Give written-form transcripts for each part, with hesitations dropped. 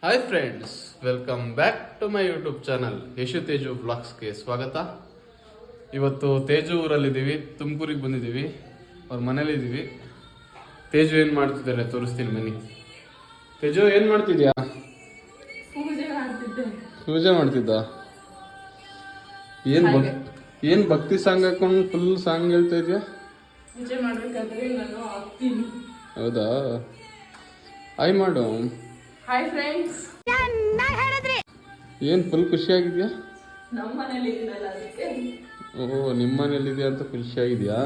Hi friends, welcome back to my YouTube channel Yashu Teju ವ್ಲಾಗ್ಸ್ಗೆ ಸ್ವಾಗತ. ಇವತ್ತು ತೇಜು ಊರಲ್ಲಿದ್ದೀವಿ, ತುಮಕೂರಿಗೆ ಬಂದಿದ್ದೀವಿ, ಅವ್ರ ಮನೇಲಿದ್ದೀವಿ. ತೇಜು ಏನು ಮಾಡ್ತಿದ್ದಾರೆ ತೋರಿಸ್ತೀನಿ ಬನ್ನಿ. ತೇಜು ಏನು ಮಾಡ್ತಿದ್ಯಾ? ಪೂಜೆ ಮಾಡ್ತಿದ್ದ. ಏನು ಭಕ್ತಿ ಸಾಂಗ್ ಹಾಕೊಂಡು ಫುಲ್ ಸಾಂಗ್ ಹೇಳ್ತಾ ಇದೆಯಾ? ಹೌದಾ? ಹಾಯ್ ಮಾಡು. Hi friends. ಏನು ಫುಲ್ ಖುಷಿಯಾಗಿದ್ಯಾ? ನಮ್ಮ ಮನೇಲಿ ಇದೀನಲ್ಲ ಅದಕ್ಕೆ. ಓ, ನಿಮ್ಮ ಮನೇಲಿ ಇದೆಯಾ ಅಂತ ಖುಷಿಯಾಗಿದ್ಯಾ?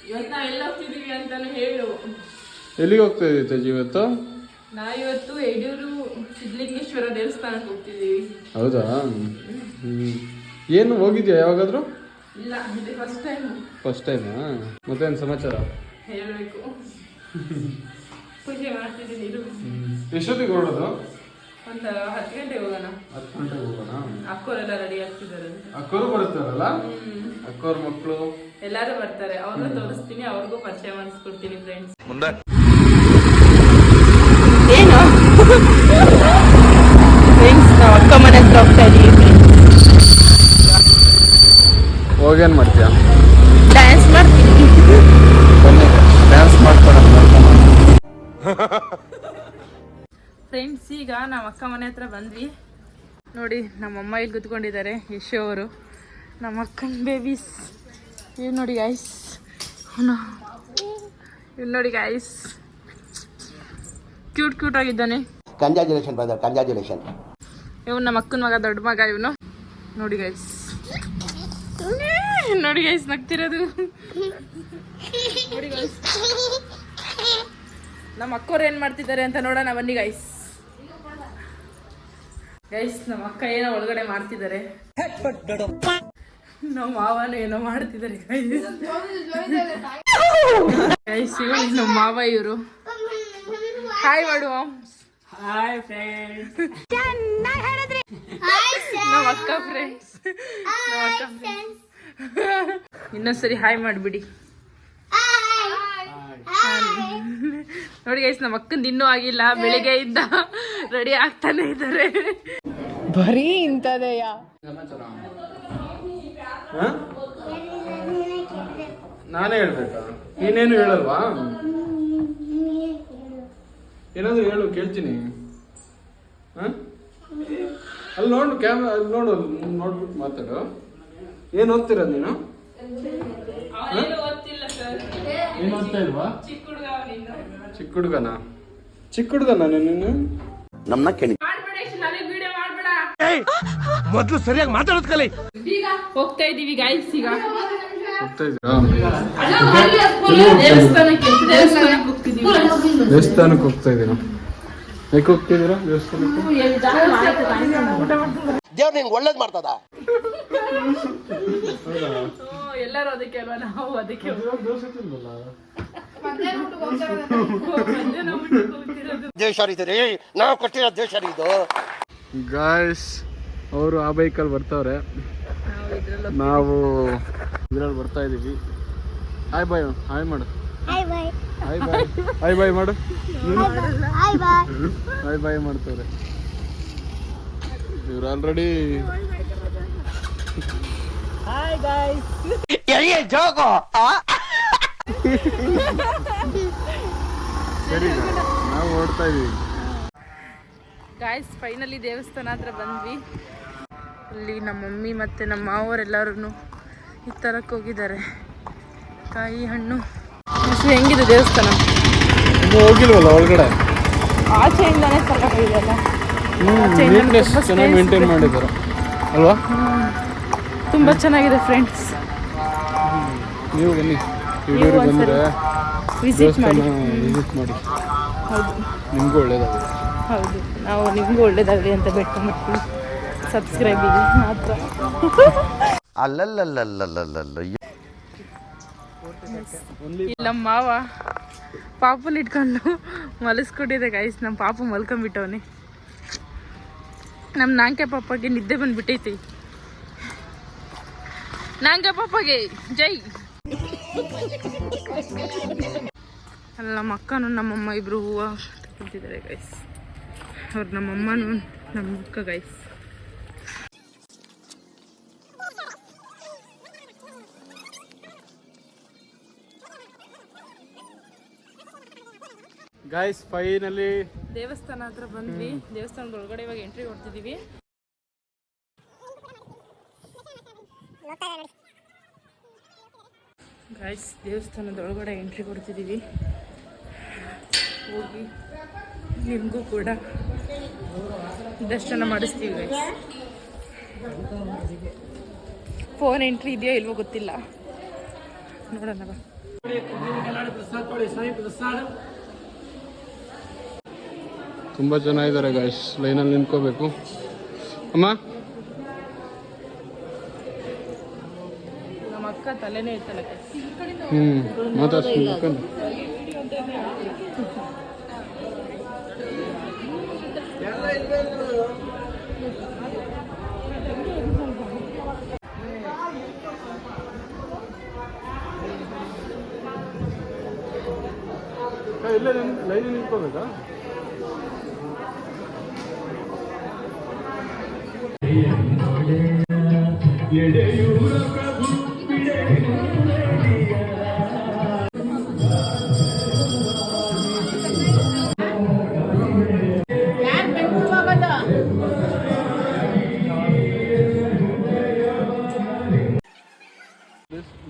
ಇವತ್ತು ನಾವು ಎಲ್ಲಿ ಹೋಗ್ತಿದೀವಿ ಅಂತಾನೆ ಹೇಳು. ಎಲ್ಲಿಗೆ ಹೋಗ್ತಾ ಇದೀವಿ ತೇಜು ಇವತ್ತು? ನಾವಿವತ್ತು ಯಡಿಯೂರು ಸಿದ್ಧಲಿಂಗೇಶ್ವರ ದೇವಸ್ಥಾನಕ್ಕೆ ಹೋಗ್ತಿದೀವಿ. ಹೌದಾ? ಏನು ಹೋಗಿದ್ಯಾ ಯಾವಾಗಾದ್ರೂ? ಇಲ್ಲ, ಇದು ಫಸ್ಟ್ ಟೈಮ್. ಫಸ್ಟ್ ಟೈಮಾ? ಮತ್ತೇನು ಸಮಾಚಾರ ಹೇಳಬೇಕು. ಪೂಜೆ ಮಾಡ್ತಿದ್ದೀನಿ. ಇದು ಎಷ್ಟೊತ್ತಿಗೆ ಹೊರಡೋದು? ಒಂದು 10 ಗಂಟೆಗೆ ಹೋಗೋಣ. 10 ಗಂಟೆಗೆ ಹೋಗೋಣ. ಅಕ್ಕೋರೆಲ್ಲ ರೆಡಿ ಆಗ್ತಿದ್ದಾರೆ. ಅಕ್ಕೋರು ಬರ್ತಾರಲ್ಲ, ಅಕ್ಕೋರ್ ಮಕ್ಕಳು ಎಲ್ಲಾರು ಬರ್ತಾರೆ. ಅವ್ರನ್ನ ತೋರಿಸ್ತೀನಿ, ಅವ್ರಿಗೂ ಪರಿಚಯ ಮಾಡಿಸ್ಕೊಡ್ತೀನಿ ಫ್ರೆಂಡ್ಸ್. ಮುಂದೆ ಏನು ಫ್ರೆಂಡ್ಸ್, ನಾವು ಅಕ್ಕ ಮನೆ ಹತ್ರ ಹೋಗ್ತಾ ಇದೀವಿ. ಹೋಗೇನು ಮಾಡ್ತೀಯಾ? ಡ್ಯಾನ್ಸ್ ಮಾಡ್ತೀನಿ. ಬನ್ನಿ ಡ್ಯಾನ್ಸ್ ಮಾಡ್ಕೊಡೋಣ. ಫ್ರೆಂಡ್ಸ್, ಈಗ ನಾವು ಅಕ್ಕ ಮನೆ ಹತ್ರ ಬಂದ್ವಿ. ನೋಡಿ, ನಮ್ಮಮ್ಮ ಇಲ್ಲಿ ಕೂತ್ಕೊಂಡಿದ್ದಾರೆ, ಯಶು ಅವರು, ನಮ್ಮ ಅಕ್ಕನ ಬೇಬೀಸ್. ಇವ್ ನೋಡಿ ಗೈಸ್, ಇವ್ ನೋಡಿ ಗೈಸ್, ಕ್ಯೂಟ್ ಆಗಿದ್ದಾನೆ. Congratulation brother, congratulation. ಇವನು ನಮ್ಮ ಅಕ್ಕನ ಮಗ, ದೊಡ್ಡ ಮಗ ಇವನು. ನೋಡಿ ಗೈಸ್, ನೋಡಿ ಗೈಸ್, ನಗ್ತಿರೋದು ನೋಡಿ ಗೈಸ್. ನಮ್ಮ ಅಕ್ಕವ್ರು ಏನ್ ಮಾಡ್ತಿದ್ದಾರೆ ಅಂತ ನೋಡೋಣ ಬನ್ನಿ ಗೈಸ್. ಗೈಸ್, ನಮ್ಮ ಅಕ್ಕ ಏನೋ ಒಳಗಡೆ ಮಾಡ್ತಿದ್ದಾರೆ, ನಮ್ಮ ಮಾವನು ಏನೋ ಮಾಡ್ತಿದ್ದಾರೆ ಗೈಸ್. ಇವರು ನಮ್ಮ ಮಾವ, ಇವರು. ಹಾಯ್ ಮಾಡುವ. Hi friends. ನಮ್ಮ ಅಕ್ಕ ಫ್ರೆಂಡ್ಸ್, ನಮ್ಮ ಅಕ್ಕ ಫ್ರೆಂಡ್ಸ್. ಇನ್ನೊಂದ್ಸರಿ ಹಾಯ್ ಮಾಡಿಬಿಡಿ. ನೋಡಿ ಗೈಸ್, ನಮ್ಮ ಅಕ್ಕಂದು ಇನ್ನೂ ಆಗಿಲ್ಲ, ಬೆಳಿಗ್ಗೆ ಇದ್ದ ರೆಡಿ ಆಗ್ತಾನೆ ಇದ್ದಾರೆ. ಬರೀ ಇಂಥದೆಯಾ? ನಾನೇ ಹೇಳ್ಬೇಕಾ? ನೀನೇನು ಹೇಳಲ್ವಾ? ಏನಾದ್ರು ಹೇಳು, ಕೇಳ್ತೀನಿ. ಅಲ್ಲಿ ನೋಡು, ಕ್ಯಾಮ್ರಾ ಅಲ್ಲಿ ನೋಡು, ನೋಡ್ಬಿಟ್ಟು ಮಾತಾಡು. ಏನು ಓದ್ತಿರೋದು ನೀನು? ಏನು ಓದ್ತಾ ಇಲ್ವಾ? ಚಿಕ್ಕ ಹುಡುಗನಾ? ಚಿಕ್ಕ ಹುಡುಗನಾ ನೀನು? ನಮ್ಮನ್ನ ಕೇಳಿ ಮೊದಲು ಸರಿಯಾಗಿ ಮಾತಾಡೋದು ಕಲಿ. ಹೋಗ್ತಾ ಇದೀವಿ ಗೈಸ್. ಈಗ ಹೋಗ್ತಾ ಇದ್ದೀರಾ? ದೇವಸ್ಥಾನಕ್ಕೆ ಹೋಗ್ತಿದೀವಿ. ದೇವಸ್ಥಾನಕ್ಕೆ ಹೋಗ್ತಾ ಇದ್ದೀರಾ? ಯಾಕೆ ಹೋಗ್ತಿದ್ದೀರಾ ದೇವಸ್ಥಾನಕ್ಕೆ? ದೇವ್ರು ನಿನ್ಗೆ ಒಳ್ಳೇದು ಮಾಡ್ತದ. ಎಲ್ಲರೂ ಅದಕ್ಕೆ ಅಲ್ವಾ, ನಾವು ಅದಕ್ಕೆ ದೇವಶಾರಿದ್ರಿ, ನಾವು ಕೊಟ್ಟಿರೋ ದೇವಶಾರಿ ಇದು. ಗಾಯ್ಸ್, ಅವರು ಆ ಬೈಕಲ್ಲಿ ಬರ್ತಾವ್ರೆ, ನಾವು ಇದ್ರಲ್ಲಿ ಬರ್ತಾ ಇದೀವಿ. ಹಾಯ್ ಬಾಯ್, ಹಾಯ್ ಮಾಡು. ಹಾಯ್ ಬಾಯ್, ಹಾಯ್ ಬಾಯ್ ಮಾಡು. ಹಾಯ್ ಬಾಯ್ ಮಾಡ್ತಾರೆ ಇವ್ರು ಆಲ್ರೆಡಿ. Hi guys. ಸರಿ, ನಾವು ಓಡ್ತಾ ಇದೀವಿ. ಗಾಯ್ಸ್, ಫೈನಲಿ ದೇವಸ್ಥಾನ ಹತ್ರ ಬಂದ್ವಿ. ಇಲ್ಲಿ ನಮ್ಮ ಮಮ್ಮಿ ಮತ್ತು ನಮ್ಮ ಮಾವರೆಲ್ಲರೂ ಈ ಥರಕ್ಕೆ ಹೋಗಿದ್ದಾರೆ. ಕಾಯಿ ಹಣ್ಣು. ಹೆಂಗಿದೆ ದೇವಸ್ಥಾನ? ಹೋಗಿಲ್ವಲ್ಲ ಒಳಗಡೆ? ಆಚೆಯಿಂದಾನೇ ಚೆನ್ನಾಗಿದೆಯಲ್ಲ, ನೀಟ್ನೆಸ್ ಚೆನ್ನಾಗಿ ಮೇಂಟೈನ್ ಮಾಡಿದ್ದಾರೆ ಅಲ್ವಾ? ತುಂಬ ಚೆನ್ನಾಗಿದೆ ಫ್ರೆಂಡ್ಸ್. ನೀವು ಬನ್ನಿ, ಯಡಿಯೂರು ಬಂದರೆ ವಿಸಿಟ್ ಮಾಡಿ. ವಿಸಿಟ್ ಮಾಡಿ, ಹೌದು, ನಿಮಗೂ ಒಳ್ಳೇದಾಗುತ್ತೆ. ಹೌದು, ನಾವು ನಿಮಗೂ ಒಳ್ಳೇದಾಗಲಿ ಅಂತ ಬೇಡ್ಕೊಂಡ್ಬಿಡ್ತೀವಿ. ಸಬ್ಸ್ಕ್ರೈಬ್ ಇದೆ ಮಾತ್ರ. ಅಲ್ಲಲ್ಲಲ್ಲಲ್ಲಲ್ಲಲ್ಲ. ಇಲ್ಲಿ ನಮ್ಮ ಮಾವ ಪಾಪುನ ಇಟ್ಕೊಂಡು ಮಲಸ್ಕೊಟ್ಟಿದೆ ಗೈಸ್. ನಮ್ಮ ಪಾಪು ಮಲ್ಕೊಂಡ್ಬಿಟ್ಟವನೆ. ನಮ್ಮ ನಾಂಕೆ ಪಾಪಗೆ ನಿದ್ದೆ ಬಂದ್ಬಿಟ್ಟೈತಿ. ನಾಂಕೆ ಪಾಪಗೆ ಜೈ. ಅಲ್ಲಿ ನಮ್ಮ ಅಕ್ಕನೂ ನಮ್ಮಮ್ಮ ಇಬ್ಬರು ಹೂವು ತಗೊಂತಿದ್ದಾರೆ ಗೈಸ್. ಅವ್ರು ನಮ್ಮಮ್ಮನೂ ನಮ್ಮ ಅಕ್ಕ ಗೈಸ್. ಗೈಸ್ ಫೈನಲಿ ದೇವಸ್ಥಾನ ಹತ್ರ ಬಂದ್ವಿ. ದೇವಸ್ಥಾನದ ಒಳಗಡೆ ಇವಾಗ ಎಂಟ್ರಿ ಕೊಡ್ತಿದ್ದೀವಿ. ಗೈಸ್ ದೇವಸ್ಥಾನದ ಒಳಗಡೆ ಎಂಟ್ರಿ ಕೊಡ್ತಿದ್ದೀವಿ. ಹೋಗಿ ನಿಮಗೂ ಕೂಡ ದರ್ಶನ ಮಾಡಿಸ್ತೀವಿ ಗೈಸ್. ಫೋನ್ ಎಂಟ್ರಿ ಇದೆಯೋ ಇಲ್ವೋ ಗೊತ್ತಿಲ್ಲ, ನೋಡೋಣ ಬಾ. ತುಂಬ ಜನ ಇದ್ದಾರೆ ಗೈಸ್, ಲೈನಲ್ಲಿ ನಿಂತ್ಕೋಬೇಕು. ಅಮ್ಮ ನಮ್ಮ ಅಕ್ಕ ತಲೆನೇ ಇರ್ತಲ್ಲ ಮಾತಾಡ್ಸ್ಕೊಂಡು ಇಲ್ಲೇ ಲೈನ್ ನಿಂತ್ಕೋಬೇಕಾ?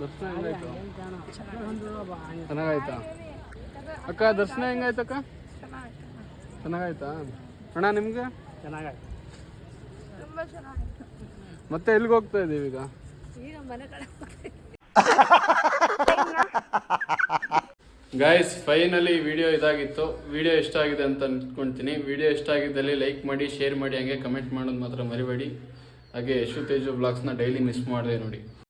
ದರ್ಶನ ಹೆಂಗಾಯ್ತು? ಚೆನ್ನಾಗಾಯ್ತಾ ಅಕ್ಕ? ದರ್ಶನ ಹೆಂಗಾಯ್ತಕ್ಕ? ಚೆನ್ನಾಗಾಯ್ತಾ ಅಣ್ಣ? ನಿಮ್ಗೆ ಚೆನ್ನಾಗಾಯ್ತು. ಮತ್ತೆ ಎಲ್ಲಿಗೆ ಹೋಗ್ತಾ ಇದೀವಿ ಈಗ? ಗೈಸ್ ಫೈನಲಿ ವಿಡಿಯೋ ಇದಾಗಿತ್ತು. ವಿಡಿಯೋ ಇಷ್ಟ ಆಗಿದೆ ಅಂತ ಅಂದ್ಕೊಳ್ತೀನಿ. ವಿಡಿಯೋ ಇಷ್ಟ ಆಗಿದ್ದಲ್ಲಿ ಲೈಕ್ ಮಾಡಿ, ಶೇರ್ ಮಾಡಿ, ಹಂಗೆ ಕಮೆಂಟ್ ಮಾಡೋದು ಮಾತ್ರ ಮರಿಬೇಡಿ. ಹಾಗೆ ಯಶು ತೇಜು ವ್ಲಾಗ್ಸ್ನ ಡೈಲಿ ಮಿಸ್ ಮಾಡಿದೆ ನೋಡಿ.